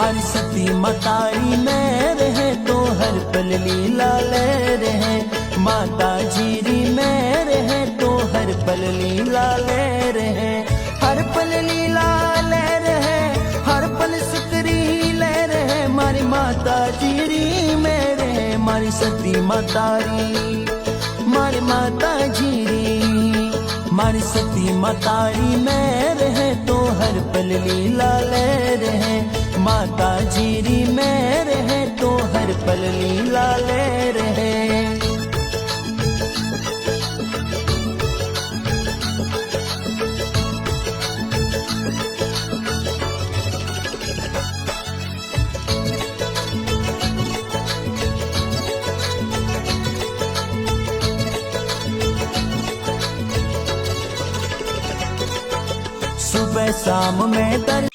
मारी सती मतारी में रहे तो हर पल लीला ले रहे, माता जीरी में रहे तो हर पल लीला ले रहे, हर पल लीला ले रहे, हर पल सुकरी ले रहे। मारी माता जीरी में रहे, मारी सती मतारी, मारी माता जीरी, मारी सती मतारी में रहे तो हर पल लीला ले रहे, माता जीरी में रहे तो हर पल लीला ले रहे। सुबह शाम में दर